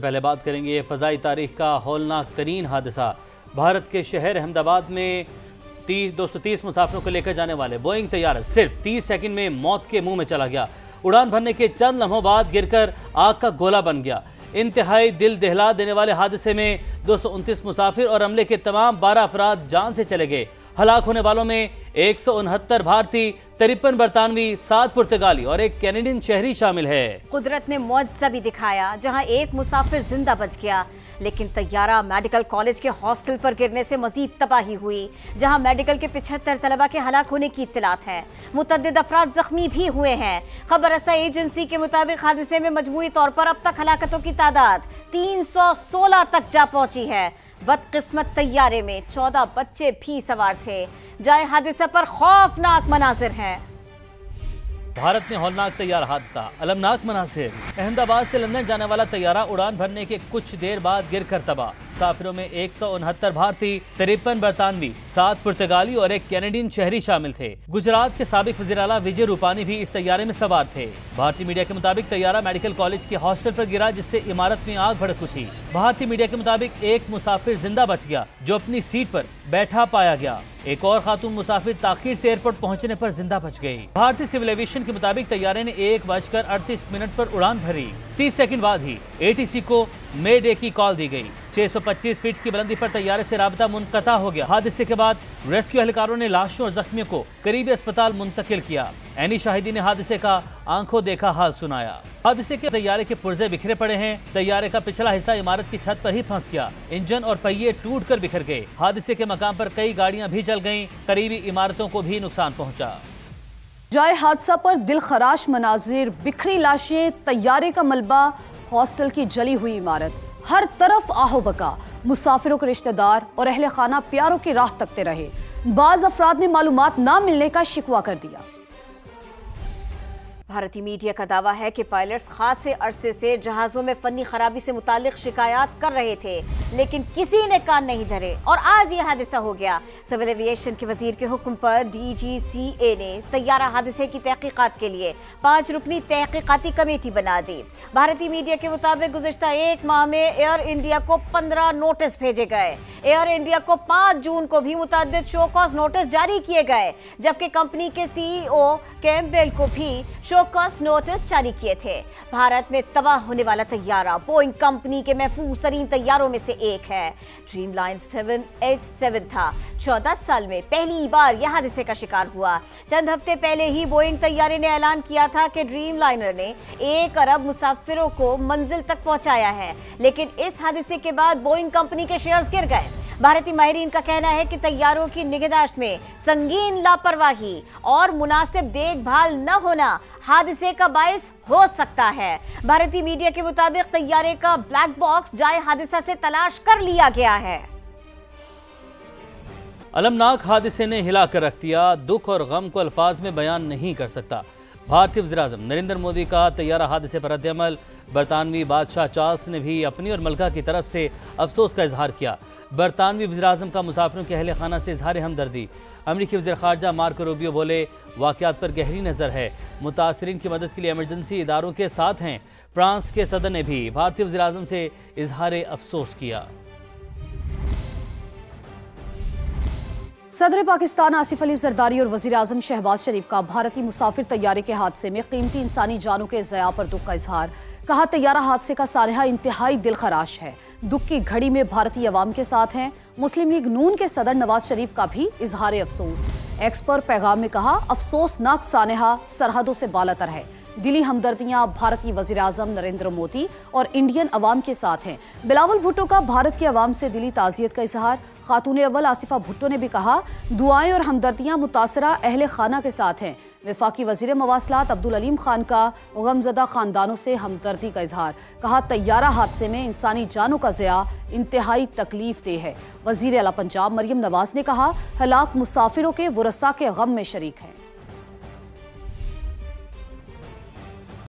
पहले बात करेंगे फ़ज़ाई तारीख का हौलनाक तरीन हादसा। भारत के शहर अहमदाबाद में 230 मुसाफिरों को लेकर जाने वाले बोइंग तैयारा सिर्फ 30 सेकंड में मौत के मुंह में चला गया। उड़ान भरने के चंद लम्हों बाद गिरकर आग का गोला बन गया। इंतहाई दिल दहला देने वाले हादसे में 229 मुसाफिर और अमले के तमाम 12 अफराद जान से चले गए। हलाक होने वालों में 169 भारतीय, 53 बरतानवी, 7 पुर्तगाली और एक कैनेडियन शहरी शामिल है। कुदरत ने मौजज़ा भी दिखाया, जहां एक मुसाफिर जिंदा बच गया, लेकिन तैयारा मेडिकल कॉलेज के हॉस्टल पर गिरने से मजीद तबाही हुई, जहां मेडिकल के 75 तलबा के हलाक होने की इत्तलात है। मुतअद्दिद अफराद जख्मी भी हुए हैं। खबर रसा एजेंसी के मुताबिक हादसे में मजमूई तौर पर अब तक हलाकतों की तादाद 316 तक जा पहुंची है। बदकिस्मत तैयारे में 14 बच्चे भी सवार थे। जाए हादसे पर खौफनाक मनाजिर हैं। भारत में हौलनाक तैयारा हादसा, अलमनाक मनासिर। अहमदाबाद से लंदन जाने वाला तैयारा उड़ान भरने के कुछ देर बाद गिरकर तबाह। मुसाफिरों में 169 भारतीय, 53 बरतानवी, 7 पुर्तगाली और एक कैनेडियन शहरी शामिल थे। गुजरात के साबिक वज़ीर आला विजय रूपानी भी इस तैयारे में सवार थे। भारतीय मीडिया के मुताबिक तैयारा मेडिकल कॉलेज के हॉस्टल पर गिरा, जिससे इमारत में आग भड़क उठी। भारतीय मीडिया के मुताबिक एक मुसाफिर जिंदा बच गया, जो अपनी सीट पर बैठा पाया गया। एक और खातून मुसाफिर ताखीर से एयरपोर्ट पहुंचने पर जिंदा बच गई। भारतीय सिविल एविएशन के मुताबिक तैयारे ने 1:38 पर उड़ान भरी। 30 सेकंड बाद ही ATC को मे डे की कॉल दी गई। 625 फीट की बुलंदी पर तैयारे से राबता मुनक़ता हो गया। हादसे के बाद रेस्क्यू एहलकारों ने लाशों और जख्मियों को करीबी अस्पताल मुंतकिल किया। ऐनी शाहिदी ने हादसे का आंखों देखा हाल सुनाया। हादसे के तैयारे के पुर्जे बिखरे पड़े हैं। तैयारे का पिछला हिस्सा इमारत की छत पर ही फंस गया। इंजन और पहिए टूटकर बिखर गए। हादसे के मकाम पर कई गाड़ियां भी जल गईं। करीबी इमारतों को भी नुकसान पहुंचा। जाए हादसा पर दिल खराश मनाजिर, बिखरी लाशें, तैयारे का मलबा, हॉस्टल की जली हुई इमारत, हर तरफ आहो बका। मुसाफिरों के रिश्तेदार और अहले खाना प्यारों की राह तकते रहे। बाज अफराद ने मालूमात ना मिलने का शिकवा कर दिया। भारतीय मीडिया का दावा है कि पायलट्स खासे अरसे से जहाजों में फनी खराबी से मुतालिक शिकायत कर रहे थे, लेकिन किसी ने कान नहीं धरे और आज यह हादसा हो गया। सिविल एविएशन के वजीर के हुक्म पर DGCA ने तैयारा हादसे की तहकीकात के लिए 5 रुकनी तहकीकाती कमेटी बना दी। भारतीय मीडिया के मुताबिक गुज़िश्ता 1 माह में एयर इंडिया को 15 नोटिस भेजे गए। एयर इंडिया को 5 जून को भी मुतअद्दिद शो कॉज नोटिस जारी किए गए, जबकि कंपनी के CEO कैम्पबेल को भी शो कॉज नोटिस जारी किए थे। भारत में तबाह होने वाला तैयारा बोइंग कंपनी के महफूज तरीन तैयारों में से एक है। ड्रीमलाइन 787 था। 14 साल में पहली बार यह हादसे का शिकार हुआ। चंद हफ्ते पहले ही बोइंग तैयारे ने ऐलान किया था कि ड्रीमलाइनर ने 1 अरब मुसाफिरों को मंजिल तक पहुंचाया है, लेकिन इस हादसे के बाद बोइंग कंपनी के शेयर्स गिर गए। भारतीय माहिरीन का कहना है कि तैयारों की निगहदाश्त में संगीन लापरवाही और मुनासिब देखभाल न होना हादसे का बाइस हो सकता है। भारतीय मीडिया के मुताबिक तैयारे का ब्लैक बॉक्स जाए हादसा से तलाश कर लिया गया है। अलमनाक हादसे ने हिला कर रख दिया। दुख और गम को अल्फाज में बयान नहीं कर सकता। भारतीय वज़ीर-ए-आज़म नरेंद्र मोदी का तैयारा हादसे पर रद्द-ए-अमल। बरतानवी बादशाह चार्ल्स ने भी अपनी और मलका की तरफ से अफसोस का इजहार किया। बरतानवी वज़ीर-ए-आज़म का मुसाफिरों के अहले खाना से इजहार हमदर्दी। अमरीकी वज़ीर ख़ारजा मार्को रूबियो बोले, वाक़यात पर गहरी नज़र है, मुतासरीन की मदद के लिए इमरजेंसी इदारों के साथ हैं। फ्रांस के सदर ने भी भारतीय वज़ीर-ए-आज़म से इजहार अफसोस किया। सदर पाकिस्तान आसिफ अली जरदारी और वज़ीर आज़म शहबाज शरीफ का भारतीय मुसाफिर तैयारे के हादसे में कीमती इंसानी जानों के ज़या पर दुख का इजहार। कहा, तैयारा हादसे का सानहा इंतहाई दिल खराश है। दुख की घड़ी में भारतीय अवाम के साथ हैं। मुस्लिम लीग नून के सदर नवाज शरीफ का भी इजहार अफसोस। एक्स पर पैगाम में कहा, अफसोसनाक सानहा सरहदों से बालातर है। दिली हमदर्दियां भारतीय वज़ीर आज़म नरेंद्र मोदी और इंडियन अवाम के साथ हैं। बिलावल भुट्टो का भारत के अवाम से दिली ताज़ियत का इजहार। खातून अव्वल आसिफा भुट्टो ने भी कहा, दुआएं और हमदर्दियां मुतासरा अहले खाना के साथ हैं। वफाकी वज़ीर मवासलात अब्दुल अलीम खान का गमज़दा ख़ानदानों से हमदर्दी का इजहार। कहा, तैयारा हादसे में इंसानी जानों का ज़या इंतहाई तकलीफ दे है। वज़ीर आला पंजाब मरियम नवाज ने कहा, हलाक मुसाफिरों के वरसा के गम में शरीक हैं।